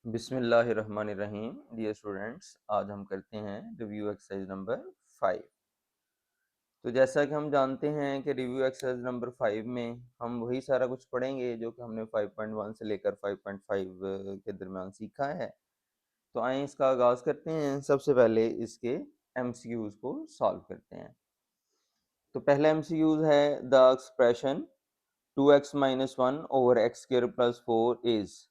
बिस्मिल्लाहिर्रहमानिर्रहीम। Dear students, आज हम करते हैं रिव्यू एक्सरसाइज नंबर 5। तो जैसा कि हम जानते हैं कि रिव्यू एक्सरसाइज नंबर 5 में हम वही सारा कुछ पढ़ेंगे जो कि हमने 5.1 से लेकर 5.5 के दरमियान सीखा है। तो आइए इसका आगाज़ करते हैं। सबसे पहले इसके एमसीक्यूज़ को सॉल्व करते हैं। तो पहला एमसीक्यूज़ है the expression 2x minus one over x square plus 4 is.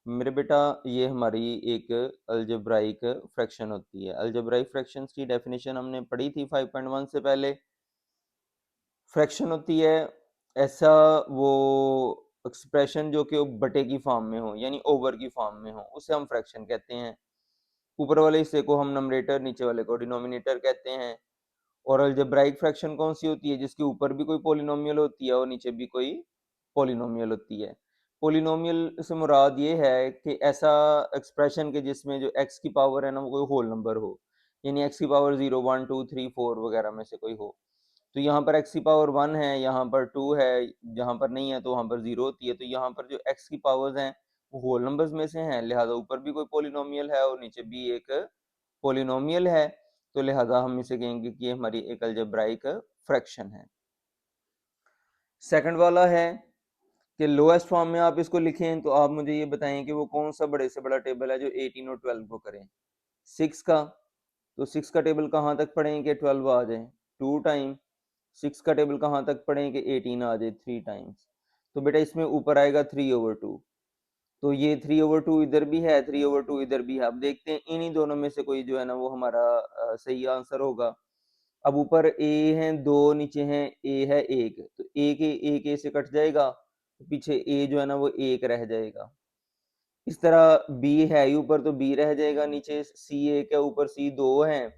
मेरे बेटा, ये हमारी एक अलजेब्राइक फ्रैक्शन होती है। अलजेब्राइक फ्रैक्शंस की डेफिनेशन हमने पढ़ी थी 5.1 से पहले। फ्रैक्शन होती है ऐसा वो एक्सप्रेशन जो कि बटे की फॉर्म में हो, यानी ओवर की फॉर्म में हो, उसे हम फ्रैक्शन कहते हैं। ऊपर वाले हिस्से को हम नंबरेटर, नीचे वाले को डिनोमिनेटर कहते हैं। और अलजेब्राइक फ्रैक्शन कौन सी होती है? जिसके ऊपर भी कोई पॉलिनोमियल होती है और नीचे भी कोई पॉलिनोमियल होती है। पॉलिनोमियल से मुराद ये है कि ऐसा एक्सप्रेशन के जिसमें जो एक्स की पावर है ना, वो कोई होल नंबर हो, यानी एक्स की पावर 0, 1, 2, 3, 4 वगैरह में से कोई हो। तो यहाँ पर एक्स की पावर 1 है, यहाँ पर 2 है, जहाँ पर नहीं है तो वहाँ पर 0 होती है। तो यहाँ पर जो एक्स की पावर्स हैं वो होल नंबर्स में से हैं, लिहाजा ऊपर भी कोई पॉलिनोमियल है और नीचे भी एक पॉलिनोमियल है। तो लिहाजा हम इसे कहेंगे कि ये हमारी एक अलजेब्राइक फ्रैक्शन है। सेकंड वाला है कि लोएस्ट फॉर्म में आप इसको लिखें, तो आप मुझे ये बताएं कि वो कौन सा बड़े से बड़ा टेबल है जो 18 और 12 को करें। 6 का, तो 6 का टेबल कहाँ तक पढ़ें कि 12 आ जाए? 2 टाइम। 6 का टेबल कहाँ तक पढ़ें कि 18 आ जाए? 3 टाइम्स। तो बेटा इसमें ऊपर आएगा 3/2। तो ये 3/2 इधर भी है, 3/2 इधर भी है। अब देखते हैं इन्हीं दोनों में से कोई जो है ना वो हमारा सही आंसर होगा। अब ऊपर ए है 2, नीचे है ए है 1, तो एक ए से कट जाएगा, तो पीछे ए जो है ना वो 1 रह जाएगा। इस तरह बी है ही ऊपर, तो बी रह जाएगा, नीचे सी 1 है, ऊपर सी 2 है,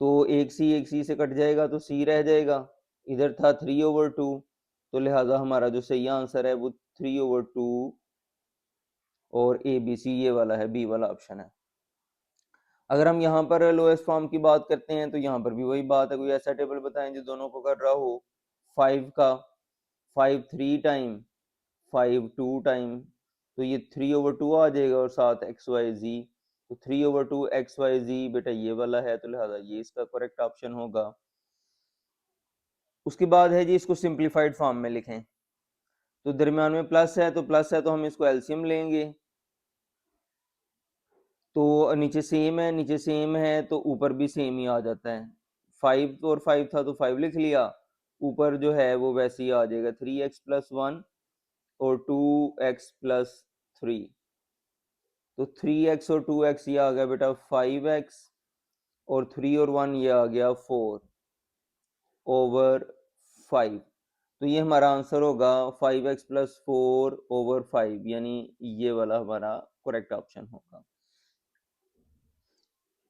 तो एक सी से कट जाएगा तो सी रह जाएगा। इधर था 3/2, तो लिहाजा हमारा जो सही आंसर है वो 3/2 और ए बी सी ये वाला है, बी वाला ऑप्शन है। अगर हम यहाँ पर लोएस्ट फॉर्म की बात करते हैं तो यहाँ पर भी वही बात है। कोई ऐसा टेबल बताएं जो दोनों को कर रहा हो। 5 का, 5 3 टाइम, 5 2 टाइम, तो ये 3/2 आ जाएगा और साथ एक्स वाई जी। तो 3/2 एक्स वाई जी बेटा ये वाला है, तो लिहाजा ये इसका करेक्ट ऑप्शन होगा। उसके बाद है जी, इसको सिंप्लीफाइड फॉर्म में लिखें। तो दरमियान में प्लस है, तो प्लस है तो हम इसको एलसीएम लेंगे। तो नीचे सेम है, नीचे सेम है तो ऊपर भी सेम ही आ जाता है। 5 तो और 5 था तो 5 लिख लिया। ऊपर जो है वो वैसे ही आ जाएगा, 3x + 1 और 2x + 3। तो 3x और 2x ये आ गया बेटा 5x, और 3 और 1 ये आ गया 4/5। तो ये हमारा आंसर होगा 5x + 4/5, यानी ये वाला हमारा करेक्ट ऑप्शन होगा।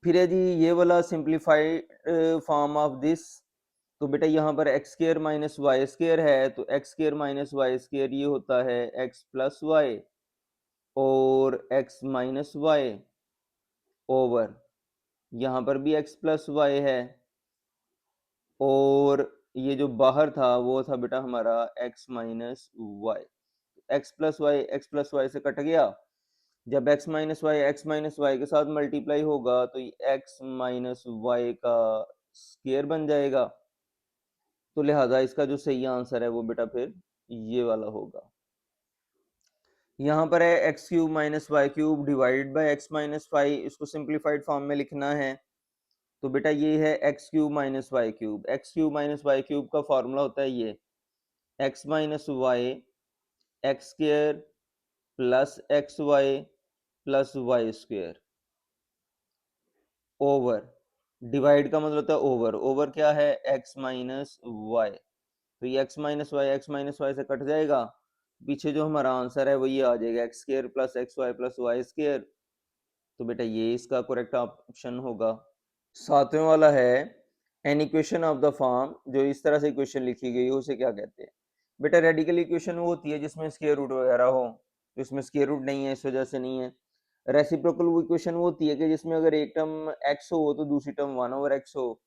फिर है जी ये वाला सिंप्लीफाइड फॉर्म ऑफ दिस। तो बेटा यहाँ पर x square minus y square है, तो x square minus y square ये होता है एक्स प्लस वाई और एक्स माइनस वाई ओवर, यहाँ पर भी एक्स प्लस वाई है, और ये जो बाहर था वो था बेटा हमारा x minus y. X plus y से कट गया। जब एक्स माइनस वाई के साथ मल्टीप्लाई होगा तो ये एक्स माइनस वाई का स्क्वायर बन जाएगा। तो लिहाजा इसका जो सही आंसर है वो बेटा फिर ये वाला होगा। यहाँ पर है x cube minus y cube divided by x minus y, इसको सिंप्लीफाइड फॉर्म में लिखना है। तो बेटा ये है x cube minus y cube. X cube minus y cube का फॉर्मूला होता है ये x minus y x square plus x y plus y square over, divide का मतलब होता है ओवर। ओवर क्या है? X minus y. तो ये एक्स माइनस वाई से कट जाएगा, पीछे जो हमारा आंसर है वो ये आ जाएगा x square plus x y plus y square. तो बेटा ये इसका करेक्ट ऑप्शन होगा। सातवें वाला है an equation of the form, जो इस तरह से इक्वेशन लिखी गई है उसे क्या कहते हैं? बेटा रेडिकल इक्वेशन वो होती है जिसमें स्क्वायर रूट वगैरह हो, तो इसमें स्क्वायर रूट नहीं है, इस वजह से नहीं है। रेसिप्रोकल वो इक्वेशन वो होती है कि जिसमें अगर एक टर्म x हो तो दूसरी टर्म 1/x हो,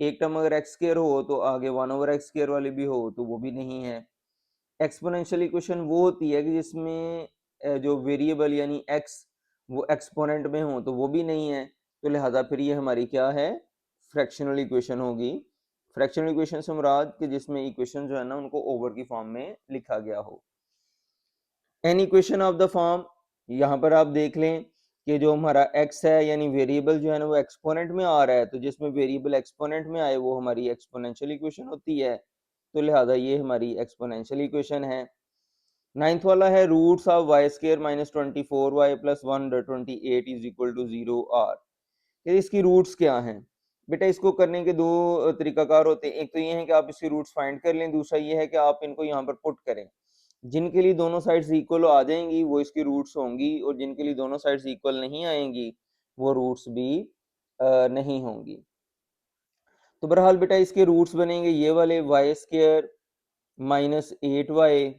एक टर्म अगर x स्क्वायर हो तो आगे 1/x स्क्वायर वाली भी हो, तो वो भी नहीं है। एक्सपोनेंशियल इक्वेशन वो होती है कि जिसमें जो वेरिएबल यानी x वो एक्सपोनेंट में हो तो वो भी नहीं है, तो लिहाजा फिर ये हमारी क्या है, फ्रैक्शनल इक्वेशन होगी। फ्रैक्शनल इक्वेशन से मुराद कि जिसमें इक्वेशन जो है ना उनको ओवर की फॉर्म में लिखा गया हो। An equation of the form, यहाँ पर आप देख लें कि जो हमारा x है यानी वेरिएबल जो है ना वो एक्सपोनेंट में आ रहा है, तो जिसमें वेरिएबल एक्सपोनेंट में आए वो हमारी एक्सपोनेंशियल इक्वेशन होती है, तो लिहाजा ये हमारी एक्सपोनेंशियल इक्वेशन है। नाइन्थ वाला है roots of y square minus 24y plus 128 is equal to 0 are. इसकी रूट्स क्या हैं बेटा, इसको करने के दो तरीकाकार होते हैं। एक तो ये है कि आप इसकी रूट्स फाइंड कर लें, दूसरा ये है कि आप इनको यहाँ पर पुट करें। जिनके लिए दोनों साइड्स इक्वल आ जाएंगी वो इसकी रूट्स होंगी, और जिनके लिए दोनों साइड्स इक्वल नहीं आएंगी वो रूट्स भी नहीं होंगी। तो बहरहाल बेटा इसके रूट्स बनेंगे ये वाले, वाई स्क्र माइनस 8y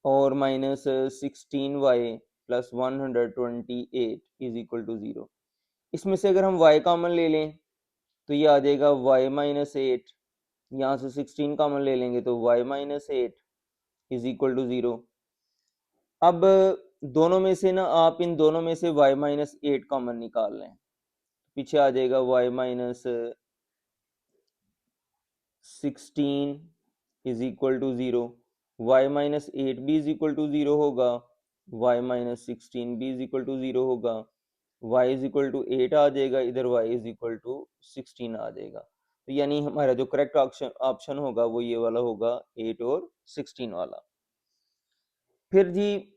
और minus 16y plus 128 is equal to 0। इसमें से अगर हम y कॉमन ले लें तो ये आ जाएगा y माइनस 8, यहाँ से 16 कॉमन ले लेंगे तो y minus 8 is equal to 0। अब दोनों में से ना आप इन दोनों में से y माइनस 8 कॉमन निकाल लें, पीछे आ जाएगा y minus 16 is equal to 0, y minus 8 भी इज इक्वल टू 0 होगा, y माइनस 16 भी इज इक्वल टू 0 होगा, y इज इक्वल टू 8 आ जाएगा, इधर y इज इक्वल टू 16 आ जाएगा। तो यानी हमारा जो करेक्ट ऑप्शन होगा वो ये वाला होगा, 8 और 16 वाला। फिर जी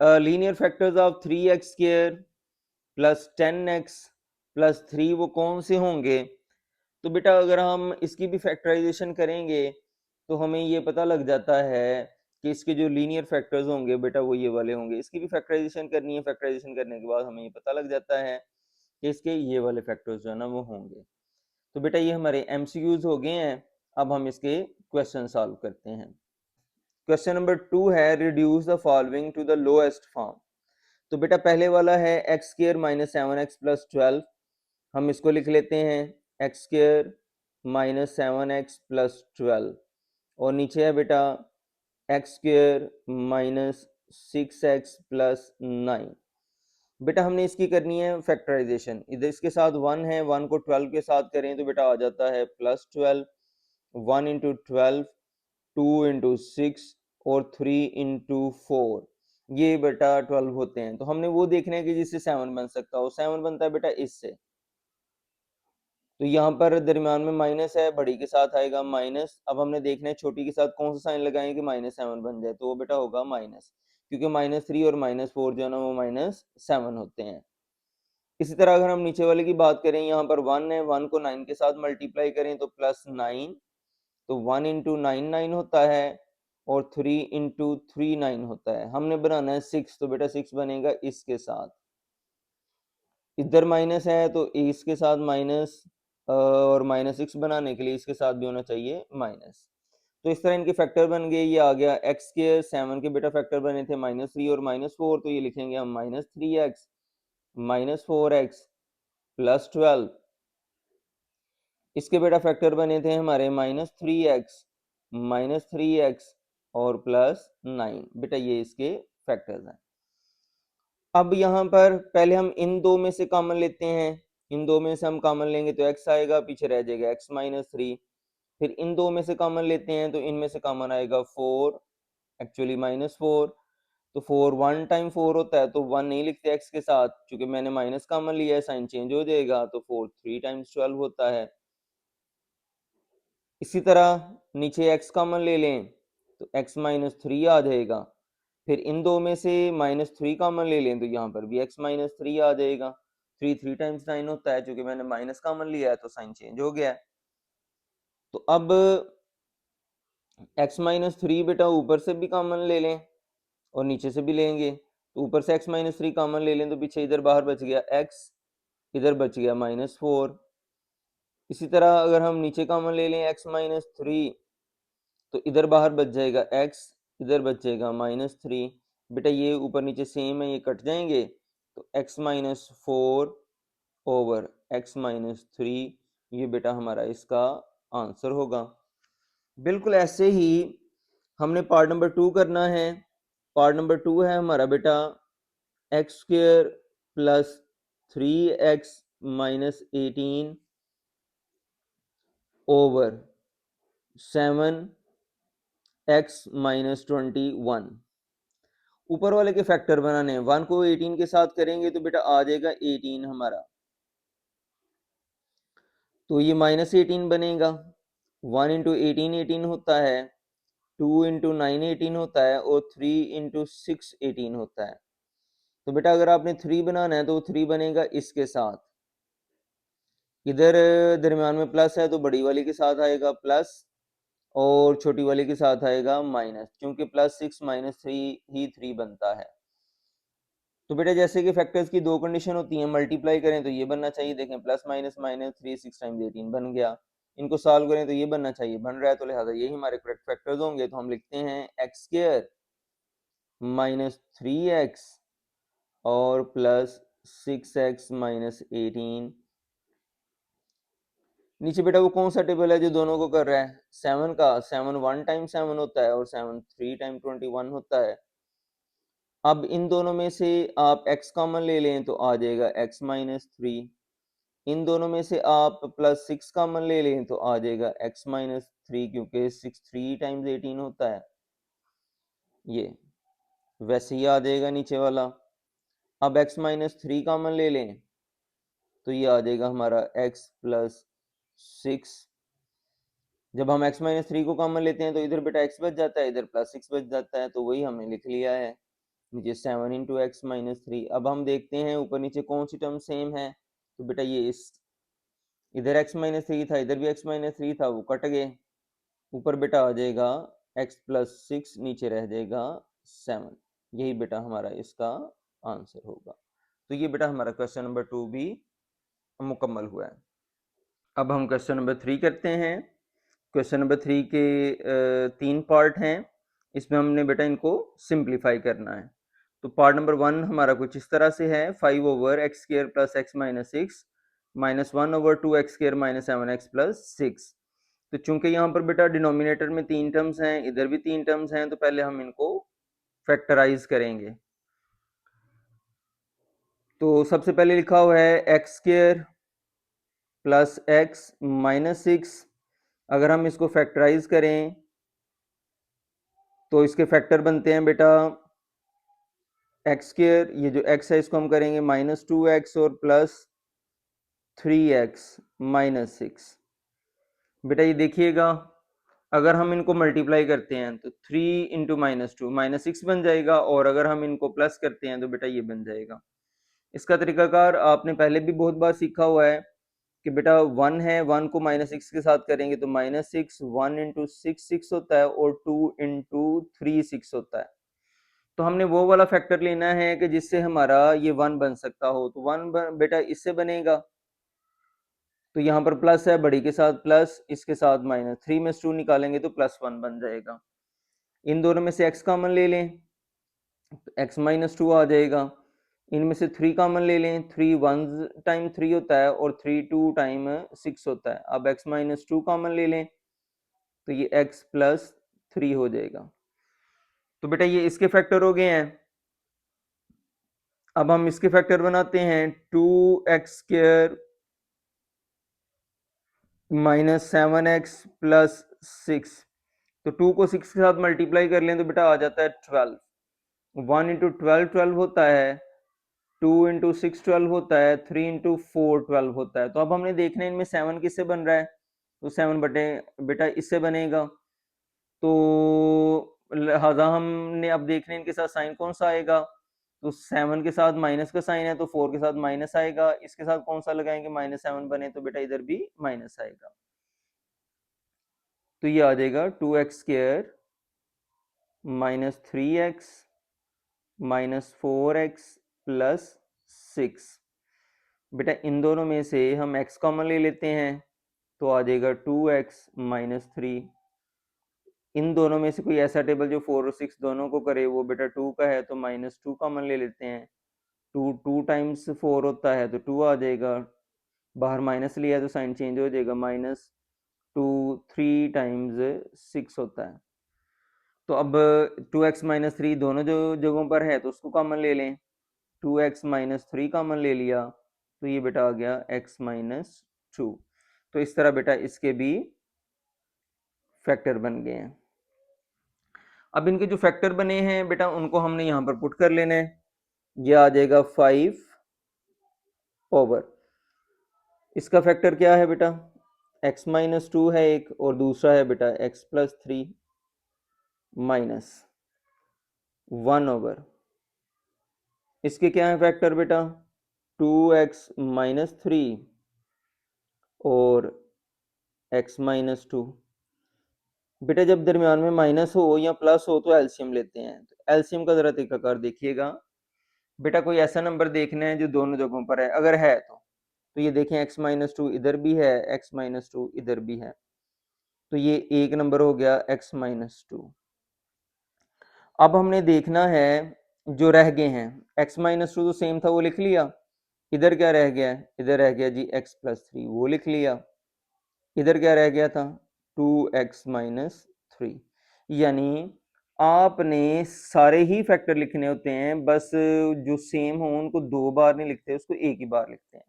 linear factors of 3x square plus 10x plus 3 वो कौन से होंगे? तो बेटा अगर हम इसकी भी फैक्टराइजेशन करेंगे तो हमें ये पता लग जाता है कि इसके जो लीनियर फैक्टर्स होंगे बेटा वो ये वाले होंगे। इसकी भी फैक्टराइजेशन करनी है, फैक्टराइजेशन करने के बाद हमें ये पता लग जाता है कि इसके ये वाले फैक्टर्स जो है ना वो होंगे। तो बेटा ये हमारे एमसीक्यूज हो गए हैं, अब हम इसके क्वेश्चन सॉल्व करते हैं। क्वेश्चन नंबर 2 है reduce the following to the lowest form. तो बेटा पहले वाला है x square minus 7x plus 12, हम इसको लिख लेते हैं x square minus 7x plus 12, और नीचे है बेटा x square minus 6x plus 9। बेटा हमने इसकी करनी है फैक्टराइजेशन, इधर इसके साथ 1 है, 1 को 12 के साथ करें तो बेटा आ जाता है प्लस 12, 1 इंटू 12, 2 इंटू 6 और 3 इंटू 4, ये बेटा 12 होते हैं। तो हमने वो देखना है कि जिससे 7 बन सकता हो, 7 बनता है बेटा इससे। तो यहाँ पर दरमियान में माइनस है, बड़ी के साथ आएगा माइनस। अब हमने देखना है छोटी के साथ कौन सा साइन लगाएं कि माइनस 7 बन जाए, तो वो बेटा होगा माइनस, क्योंकि माइनस 3 और माइनस 4 जो है ना वो माइनस 7 होते हैं। इसी तरह अगर हम नीचे वाले की बात करें, यहाँ पर 1 है, 1 को 9 के साथ मल्टीप्लाई करें तो प्लस 9, तो 1 इंटू 9 9 होता है, और 3 इंटू 3 9 होता है। हमने बनाना है 6, तो बेटा 6 बनेगा इसके साथ, इधर माइनस है तो इसके साथ माइनस, और माइनस 6 बनाने के लिए इसके साथ भी होना चाहिए माइनस। तो इस तरह इनके फैक्टर बन गए। ये आ गया एक्स के 7 के बेटा फैक्टर बने थे -3 और -4, तो ये लिखेंगे हम -3x -4x प्लस 12। इसके बेटा फैक्टर बने थे हमारे -3x और प्लस 9, बेटा ये इसके फैक्टर्स हैं। अब यहाँ पर पहले हम इन दो में से कॉमन लेते हैं, इन दो में से हम कॉमन लेंगे तो x आएगा, पीछे रह जाएगा x -3। फिर इन दो में से कॉमन लेते हैं तो इनमें से कॉमन आएगा 4, एक्चुअली -4। तो 4 1 टाइम 4 होता है, तो 1 नहीं लिखते x के साथ, क्योंकि मैंने माइनस कॉमन लिया है, साइन चेंज हो जाएगा, तो 4 3 टाइम्स 12 होता है। इसी तरह नीचे x कॉमन ले लें तो x -3 आ जाएगा। फिर इन दो में से -3 कॉमन ले लें तो यहाँ पर भी x -3 आ जाएगा। 3 3 टाइम्स 9 होता है, क्योंकि मैंने माइनस कॉमन लिया है तो साइन चेंज हो गया है। तो अब x -3 बेटा ऊपर से भी कॉमन ले लें और नीचे से भी लेंगे, तो ऊपर से x -3 कॉमन ले लें तो पीछे इधर बाहर बच गया x, इधर बच गया -4। इसी तरह अगर हम नीचे कॉमन ले लें x -3, तो इधर बाहर बच जाएगा x, इधर बचेगा -3। बेटा ये ऊपर नीचे सेम है, ये कट जाएंगे, तो x -4 ओवर x -3, ये बेटा हमारा इसका आंसर होगा। बिल्कुल ऐसे ही हमने पार्ट नंबर 2 करना है। पार्ट नंबर 2 है हमारा बेटा x square plus 3x minus 18 over 7x minus 21। ऊपर वाले के फैक्टर बनाने हैं, 1 को 18 के साथ करेंगे तो बेटा आ जाएगा 18 हमारा, तो ये माइनस 18 बनेगा। 1 इंटू 18 18 होता है, 2 इंटू 9 18 होता है, और 3 इंटू 6 18 होता है। तो बेटा अगर आपने 3 बनाना है तो 3 बनेगा इसके साथ, इधर दरमियान में प्लस है तो बड़ी वाली के साथ आएगा प्लस, और छोटी वाली के साथ आएगा माइनस, क्योंकि प्लस 6 माइनस 3 ही 3 बनता है। तो बेटा जैसे कि फैक्टर्स की दो कंडीशन होती हैं, मल्टीप्लाई करें तो ये बनना चाहिए, देखें प्लस माइनस माइनस 3 6 टाइम्स 18 बन गया। इनको सॉल्व करें तो ये बनना चाहिए, बन रहा है, तो लिहाजा यही हमारे करेक्ट फैक्टर्स होंगे। तो हम लिखते हैं एक्स स्क्वायर माइनस 3x और प्लस 6x माइनस 18। नीचे बेटा वो कौन सा टेबल है जो दोनों को कर रहा है, 7 का। 7 1 टाइम 7 होता है और 7 3 टाइम 21 होता है। अब इन दोनों में से आप x कॉमन ले लें तो आ जाएगा x माइनस 3। इन दोनों में से आप प्लस 6 कॉमन ले लें तो आ जाएगा x माइनस 3, क्योंकि 6 3 टाइम्स 18 होता है। ये वैसे ही आ जाएगा नीचे वाला। अब x माइनस 3 कॉमन ले लें तो ये आ जाएगा हमारा x प्लस 6। जब हम x माइनस 3 को कॉमन लेते हैं तो इधर बेटा x बच जाता है, इधर प्लस 6 बच जाता है, तो वही हमने लिख लिया है नीचे 7 इंटू एक्स माइनस 3। अब हम देखते हैं ऊपर नीचे कौन सी टर्म सेम है, तो बेटा ये इस इधर x माइनस 3 था, इधर भी x माइनस 3 था, वो कट गए। ऊपर बेटा आ जाएगा x प्लस 6, नीचे रह जाएगा 7। यही बेटा हमारा इसका आंसर होगा। तो ये बेटा हमारा क्वेश्चन नंबर 2 भी मुकम्मल हुआ है। अब हम क्वेश्चन नंबर 3 करते हैं। क्वेश्चन नंबर 3 के 3 पार्ट हैं, इसमें हमने बेटा इनको सिंप्लीफाई करना है। तो पार्ट नंबर 1 हमारा कुछ इस तरह से है, 5 over x square plus x minus 6 minus 1 over 2 x square minus 7 x plus 6। तो चूंकि यहाँ पर बेटा डिनोमिनेटर में 3 टर्म्स हैं, इधर भी 3 टर्म्स हैं, तो पहले हम इनको फैक्टराइज करेंगे। तो सबसे पहले लिखा हुआ है x square plus x minus 6। अगर हम इसको फैक्टराइज करें तो इसके फैक्टर बनते हैं बेटा एक्स स्क्वायर, ये जो एक्स है इसको हम करेंगे माइनस 2x और प्लस 3x माइनस 6। बेटा ये देखिएगा, अगर हम इनको मल्टीप्लाई करते हैं तो 3 इंटू माइनस 2 माइनस 6 बन जाएगा, और अगर हम इनको प्लस करते हैं तो बेटा ये बन जाएगा। इसका तरीकाकार आपने पहले भी बहुत बार सीखा हुआ है कि बेटा 1 है, 1 को माइनस 6 के साथ करेंगे तो माइनस 6, 1 इंटू 6 6 होता है, और 2 इंटू 3 6 होता है। तो हमने वो वाला फैक्टर लेना है कि जिससे हमारा ये 1 बन सकता हो। तो 1 बेटा इससे बनेगा, तो यहाँ पर प्लस है, बड़ी के साथ प्लस, इसके साथ माइनस, 3 में से 2 निकालेंगे तो प्लस 1 बन जाएगा। इन दोनों में से x कॉमन ले लें तो x माइनस 2 आ जाएगा। इनमें से 3 कॉमन ले लें, 3 1 टाइम 3 होता है और 3 2 टाइम 6 होता है। अब x माइनस 2 कॉमन ले लें तो ये x प्लस 3 हो जाएगा। तो बेटा ये इसके फैक्टर हो गए हैं। अब हम इसके फैक्टर बनाते हैं, 2x square minus 7x plus 6। तो 2 को 6 के साथ मल्टीप्लाई कर लें तो बेटा आ जाता है 12। 1 इंटू 12 12 होता है, 2 इंटू 6 12 होता है, 3 इंटू 4 12 होता है। तो अब हमने देखना है इनमें 7 किससे बन रहा है, तो 7 बटे बेटा इससे बनेगा। तो लिहाजा हमने अब देखना है इनके साथ साइन कौन सा आएगा, तो 7 के साथ माइनस का साइन है तो 4 के साथ माइनस आएगा। इसके साथ कौन सा लगाएंगे, माइनस 7 बने तो बेटा इधर भी माइनस आएगा। तो ये आ जाएगा 2x square minus 3x minus 4x plus 6। बेटा इन दोनों में से हम x कॉमन ले लेते हैं तो आ जाएगा 2x माइनस 3। इन दोनों में से कोई ऐसा टेबल जो 4 और 6 दोनों को करे, वो बेटा 2 का है तो माइनस 2 कॉमन ले लेते हैं। 2 2 टाइम्स 4 होता है तो 2 आ जाएगा, बाहर माइनस लिया तो साइन चेंज हो जाएगा, माइनस 2 3 टाइम्स 6 होता है। तो अब 2x माइनस 3 दोनों जो जगहों पर है तो उसको कॉमन ले लें। 2x माइनस 3 कॉमन ले लिया तो ये बेटा आ गया x माइनस 2। तो इस तरह बेटा इसके भी फैक्टर बन गए हैं। अब इनके जो फैक्टर बने हैं बेटा उनको हमने यहां पर पुट कर लेना है। ये आ जाएगा 5 ओवर, इसका फैक्टर क्या है बेटा, x माइनस 2 है एक, और दूसरा है बेटा x प्लस 3 माइनस 1 ओवर, इसके क्या है फैक्टर बेटा, 2x माइनस 3 और x माइनस 2। बेटा जब दरमियान में माइनस हो या प्लस हो तो एलसीएम लेते हैं। तो एलसीएम का जरा तरीकाकार देखिएगा बेटा, कोई ऐसा नंबर देखना है जो दोनों जगहों पर है, अगर है तो ये देखें x माइनस 2 इधर भी है, x माइनस 2 इधर भी है, तो ये एक नंबर हो गया x माइनस 2। अब हमने देखना है जो रह गए हैं, x माइनस 2 तो सेम था वो लिख लिया, इधर क्या रह गया है, इधर रह गया जी x प्लस 3 वो लिख लिया, इधर क्या रह गया था 2x माइनस 3। यानी आपने सारे ही फैक्टर लिखने होते हैं, बस जो सेम हो उनको दो बार नहीं लिखते, उसको एक ही बार लिखते हैं।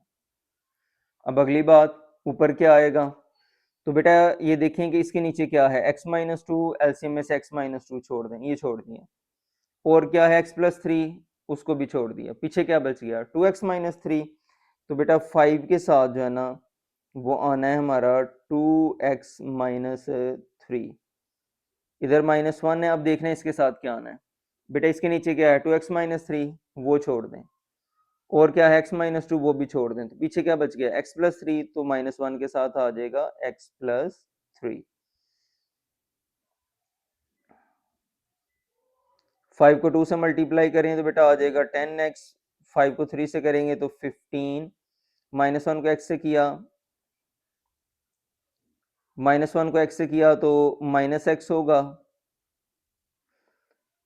अब अगली बात ऊपर क्या आएगा, तो बेटा ये देखें कि इसके नीचे क्या है, x माइनस 2, एलसीएम में से x माइनस 2 छोड़ दें, ये छोड़ दिए, और क्या है x प्लस 3, उसको भी छोड़ दिया, पीछे क्या बच गया 2x माइनस 3। तो बेटा 5 के साथ जो है ना वो आना है हमारा 2x माइनस 3, इधर माइनस 1 है, अब देखना है इसके साथ क्या आना है, बेटा इसके नीचे क्या है 2x माइनस 3 वो छोड़ दें, और क्या है x माइनस 2 वो भी छोड़ दें, तो पीछे क्या बच गया x प्लस 3, तो माइनस 1 के साथ आ जाएगा x प्लस 3। 5 को 2 से मल्टीप्लाई करें तो बेटा आ जाएगा 10x, 5 को 3 से करेंगे तो 15, माइनस 1 को x से किया, माइनस 1 को x से किया तो माइनस x होगा,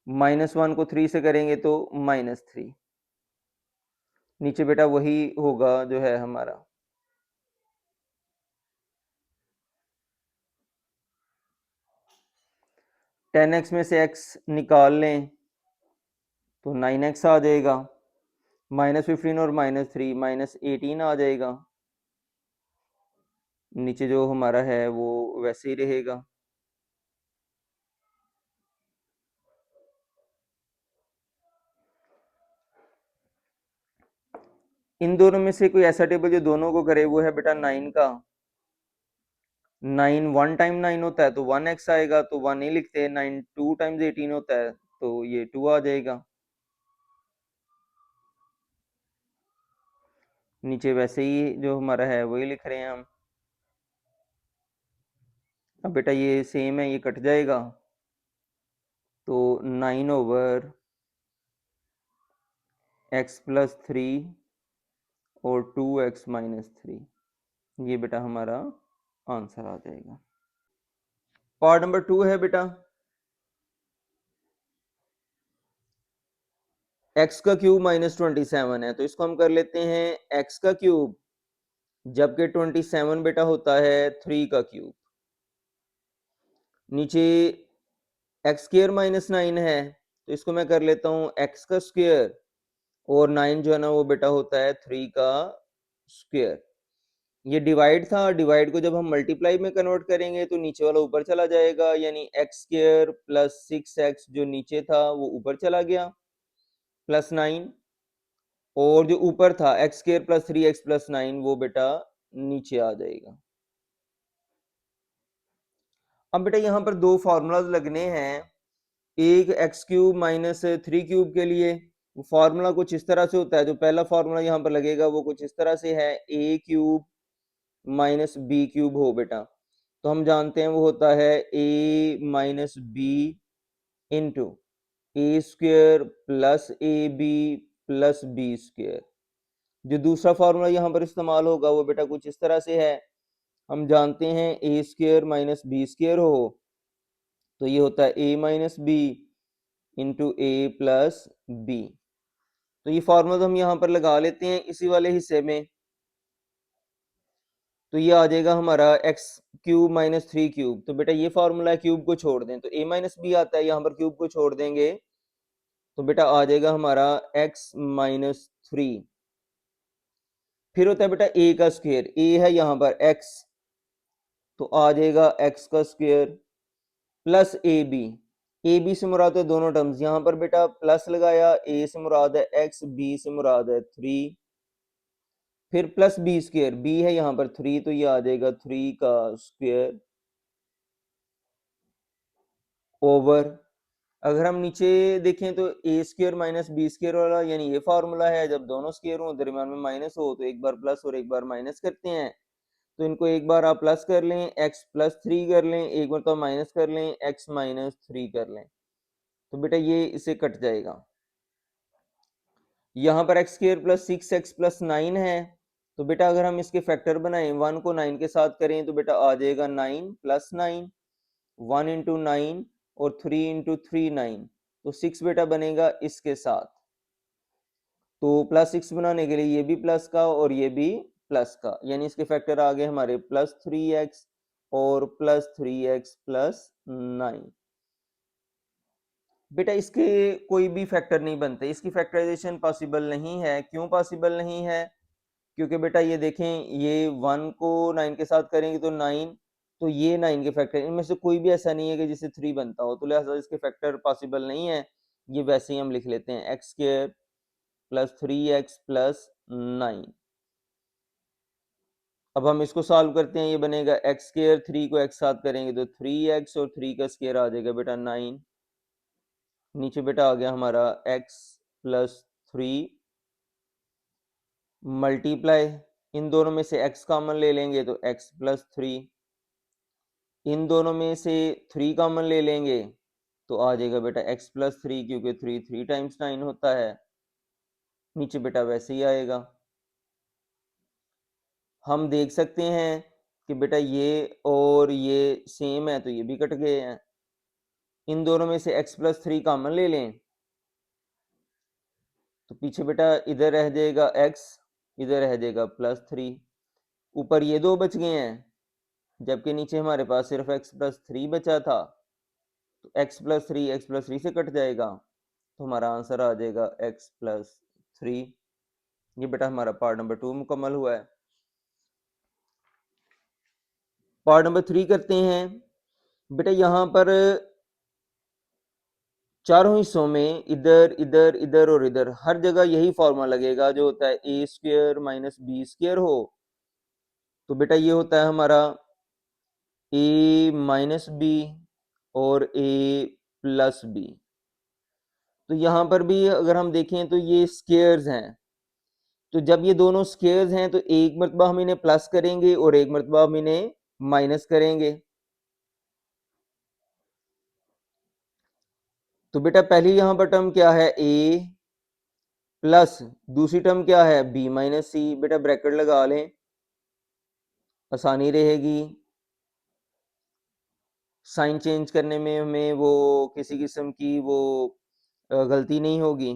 माइनस 1 को 3 से करेंगे तो माइनस 3, नीचे बेटा वही होगा जो है हमारा। टेन एक्स में से x निकाल लें तो 9x आ जाएगा, माइनस 15 और माइनस 3 माइनस 18 आ जाएगा, नीचे जो हमारा है वो वैसे ही रहेगा। इन दोनों में से कोई ऐसा टेबल जो दोनों को करे, वो है बेटा 9 का। 9 1 टाइम 9 होता है तो 1x आएगा, तो 1 नहीं लिखते, 9 2 टाइम्स 18 होता है तो ये 2 आ जाएगा, नीचे वैसे ही जो हमारा है वही लिख रहे हैं हम। अब बेटा ये सेम है, ये कट जाएगा, तो 9 ओवर x प्लस 3 और 2x माइनस 3, ये बेटा हमारा आंसर आ जाएगा। पार्ट नंबर 2 है बेटा, x का क्यूब माइनस 27 है, तो इसको हम कर लेते हैं x का क्यूब, जबकि 27 बेटा होता है 3 का क्यूब, नीचे एक्स स्क्र माइनस 9 है तो इसको मैं कर लेता हूँ x का स्क्वायर, और 9 जो है ना वो बेटा होता है 3 का स्क्वायर। ये डिवाइड था, डिवाइड को जब हम मल्टीप्लाई में कन्वर्ट करेंगे तो नीचे वाला ऊपर चला जाएगा, यानी एक्स स्क्वायर प्लस 6x जो नीचे था वो ऊपर चला गया प्लस 9, और जो ऊपर था x square plus 3x plus 9 वो बेटा नीचे आ जाएगा। अब बेटा यहाँ पर दो फार्मूलाज लगने हैं, एक एक्स क्यूब माइनस 3 क्यूब के लिए, फार्मूला कुछ इस तरह से होता है, जो पहला फार्मूला यहाँ पर लगेगा वो कुछ इस तरह से है, A cube minus B cube हो बेटा, तो हम जानते हैं वो होता है A minus B into A square plus A B plus B square. जो दूसरा फार्मूला यहाँ पर इस्तेमाल होगा वो बेटा कुछ इस तरह से है, हम जानते हैं ए स्क्वेयर माइनस बी स्क्वेयर हो, तो ये होता है A minus B into A plus B. तो ये फार्मूला हम यहाँ पर लगा लेते हैं इसी वाले हिस्से में, तो ये आ जाएगा हमारा एक्स क्यूब माइनस 3 क्यूब, तो बेटा ये फार्मूला क्यूब को छोड़ दें तो ए माइनस बी आता है, यहाँ पर क्यूब को छोड़ देंगे तो बेटा आ जाएगा हमारा x माइनस 3। फिर होता है बेटा a का स्क्वायर, a है यहाँ पर x, तो आ जाएगा x का स्क्वायर प्लस ए बी से मुराद है दोनों टर्म्स, यहाँ पर बेटा प्लस लगाया, a से मुराद है x, b से मुराद है 3, फिर प्लस बी स्क्वायर, b है यहाँ पर 3, तो ये आ जाएगा 3 का स्क्वायर ओवर, अगर हम नीचे देखें तो ए स्क्वायर माइनस बी स्क्वायर वाला, यानी ये फार्मूला है, जब दोनों स्क्वायर हो दरमियान में माइनस हो तो एक बार प्लस और एक बार माइनस करते हैं, तो इनको एक बार आप प्लस कर लें, x प्लस 3 कर लें, एक बार तो माइनस कर लें, x माइनस 3 कर लें, तो बेटा ये इसे कट जाएगा। यहाँ पर x square plus 6x plus 9 है, तो बेटा अगर हम इसके फैक्टर बनाएं, 1 को 9 के साथ करें तो बेटा आ जाएगा 9 प्लस 9, 1 इंटू 9 और 3 इंटू 3 9, तो 6 बेटा बनेगा इसके साथ, तो प्लस 6 बनाने के लिए ये भी प्लस का और ये भी प्लस का, यानी इसके फैक्टर आ गए हमारे प्लस 3x और प्लस 3x प्लस 9। बेटा इसके कोई भी फैक्टर नहीं बनते, इसकी फैक्टराइजेशन पॉसिबल नहीं है। क्यों पॉसिबल नहीं है? क्योंकि बेटा ये देखें, ये 1 को 9 के साथ करेंगे तो 9, तो ये 9 के फैक्टर, इनमें से कोई भी ऐसा नहीं है कि जिससे 3 बनता हो, तो लिहाजा इसके फैक्टर पॉसिबल नहीं है। ये वैसे ही हम लिख लेते हैं x square plus 3x plus 9। अब हम इसको सॉल्व करते हैं, ये बनेगा एक्स स्क्वायर, 3 को x साथ करेंगे तो 3x और 3 का स्क्वायर आ जाएगा बेटा 9, नीचे बेटा आ गया हमारा x प्लस 3 मल्टीप्लाई, इन दोनों में से x कॉमन ले लेंगे तो x प्लस 3, इन दोनों में से 3 कॉमन ले लेंगे तो आ जाएगा बेटा x प्लस 3, क्योंकि 3 टाइम्स 9 होता है, नीचे बेटा वैसे ही आएगा। हम देख सकते हैं कि बेटा ये और ये सेम है, तो ये भी कट गए हैं, इन दोनों में से x प्लस 3 कॉमन ले लें तो पीछे बेटा इधर रह जाएगा x, इधर रह जाएगा प्लस 3, ऊपर ये दो बच गए हैं, जबकि नीचे हमारे पास सिर्फ x प्लस 3 बचा था, तो x प्लस 3 से कट जाएगा, तो हमारा आंसर आ जाएगा x प्लस 3। ये बेटा हमारा पार्ट नंबर 2 मुकम्मल हुआ है। पार्ट नंबर 3 करते हैं। बेटा यहाँ पर चारों हिस्सों में इधर इधर इधर और इधर हर जगह यही फॉर्मूला लगेगा, जो होता है ए स्क्वायर माइनस बी स्क्वायर हो, तो बेटा ये होता है हमारा ए माइनस बी और ए प्लस बी। तो यहाँ पर भी अगर हम देखें तो ये स्क्वायर्स हैं, तो जब ये दोनों स्क्वायर्स हैं तो एक मरतबा हम इन्हें प्लस करेंगे और एक मरतबा हम इन्हें माइनस करेंगे। तो बेटा पहली यहाँ पर टर्म क्या है, ए प्लस, दूसरी टर्म क्या है, बी माइनस सी, बेटा ब्रैकेट लगा लें, आसानी रहेगी, साइन चेंज करने में हमें वो किसी किस्म की वो गलती नहीं होगी।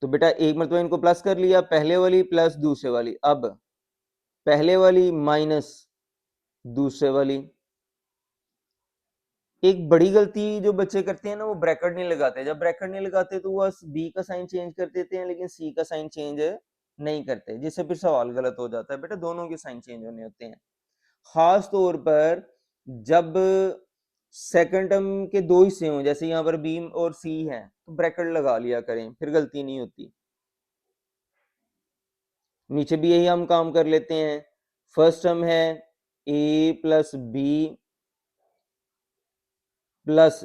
तो बेटा एक मरतबा इनको प्लस कर लिया, पहले वाली प्लस दूसरे वाली, अब पहले वाली माइनस दूसरे वाली। एक बड़ी गलती जो बच्चे करते हैं ना, वो ब्रैकेट नहीं लगाते, जब ब्रैकेट नहीं लगाते तो वो बी का साइन चेंज कर देते हैं लेकिन सी का साइन चेंज नहीं करते, जिससे फिर सवाल गलत हो जाता है। बेटा दोनों के साइन चेंज होने होते हैं, खास तौर पर जब सेकंड टर्म के दो हिस्से हों, जैसे यहाँ पर बी और सी है, तो ब्रैकेट लगा लिया करें, फिर गलती नहीं होती। नीचे भी यही हम काम कर लेते हैं। फर्स्ट टर्म है A plus B plus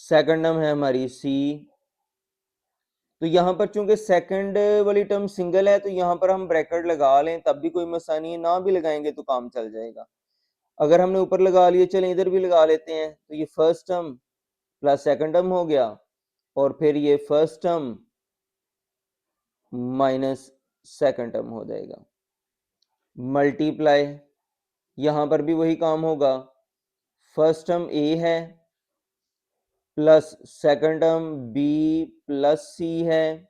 second term है हमारी सी, तो यहाँ पर चूंकि सेकंड वाली टर्म सिंगल है तो यहाँ पर हम ब्रैकेट लगा लें तब भी कोई मसला नहीं है, ना भी लगाएंगे तो काम चल जाएगा। अगर हमने ऊपर लगा लिए, चलें इधर भी लगा लेते हैं, तो ये first term plus second term हो गया, और फिर ये first term minus second term हो जाएगा, मल्टीप्लाई, यहाँ पर भी वही काम होगा, फर्स्ट टर्म ए है plus second term B plus C है,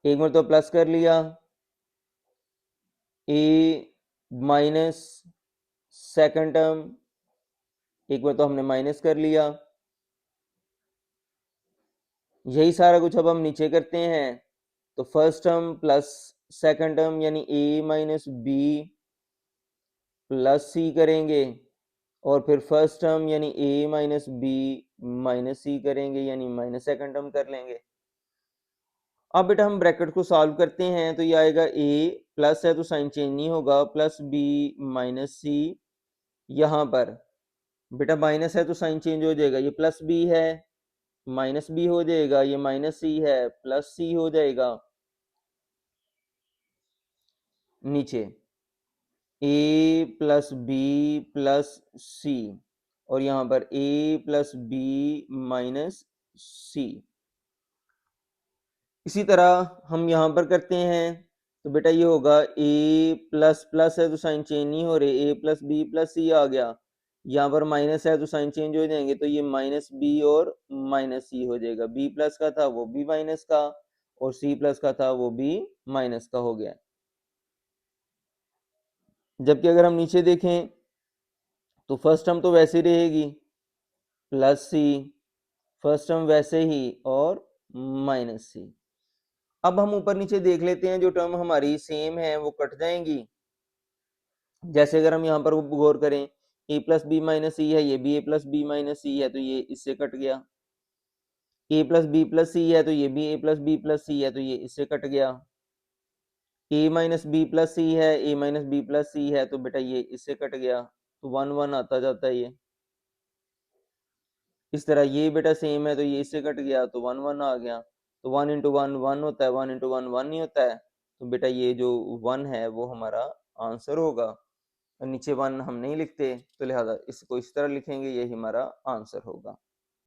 एक बार तो प्लस कर लिया, ए माइनस सेकंड टर्म, एक बार तो हमने माइनस कर लिया, यही सारा कुछ अब हम नीचे करते हैं, तो first term plus second term यानी a माइनस बी प्लस सी करेंगे, और फिर फर्स्ट टर्म यानी a माइनस बी माइनस सी करेंगे, यानी माइनस सेकंड टर्म कर लेंगे। अब बेटा हम ब्रैकेट को सॉल्व करते हैं, तो ये आएगा a प्लस है तो साइन चेंज नहीं होगा, प्लस b माइनस सी, यहाँ पर बेटा माइनस है तो साइन चेंज हो जाएगा, ये प्लस b है माइनस बी हो जाएगा, ये माइनस सी है प्लस सी हो जाएगा। नीचे ए प्लस बी प्लस सी, और यहाँ पर ए प्लस बी माइनस सी। इसी तरह हम यहाँ पर करते हैं, तो बेटा ये होगा ए प्लस प्लस है तो साइन चेंज नहीं हो रहे, ए प्लस बी प्लस सी आ गया, यहाँ पर माइनस है तो साइन चेंज हो जाएंगे, तो ये माइनस बी और माइनस सी हो जाएगा, बी प्लस का था वो बी माइनस का, और सी प्लस का था वो बी माइनस का हो गया। जबकि अगर हम नीचे देखें तो फर्स्ट टर्म तो वैसे रहेगी प्लस सी, फर्स्ट टर्म वैसे ही और माइनस सी। अब हम ऊपर नीचे देख लेते हैं, जो टर्म हमारी सेम है वो कट जाएंगी। जैसे अगर हम यहाँ पर गौर करें, ए प्लस बी माइनस सी है, ये भी ए प्लस बी माइनस सी है, तो ये इससे कट गया। ए प्लस बी प्लस सी है, तो ये भी ए प्लस बी प्लस सी है, तो ये इससे कट गया। ए माइनस बी प्लस सी है, A minus B plus C है, तो बेटा ये इससे कट गया, तो वन वन आता जाता है ये। इस तरह ये बेटा सेम है, तो ये इससे कट गया, तो वन वन आ गया, तो वन इंटू वन वन होता है, वन इंटू वन वन नहीं होता है, तो बेटा ये जो वन है वो हमारा आंसर होगा। नीचे वन हम नहीं लिखते, तो लिहाजा इसको इस तरह लिखेंगे, यही हमारा आंसर होगा।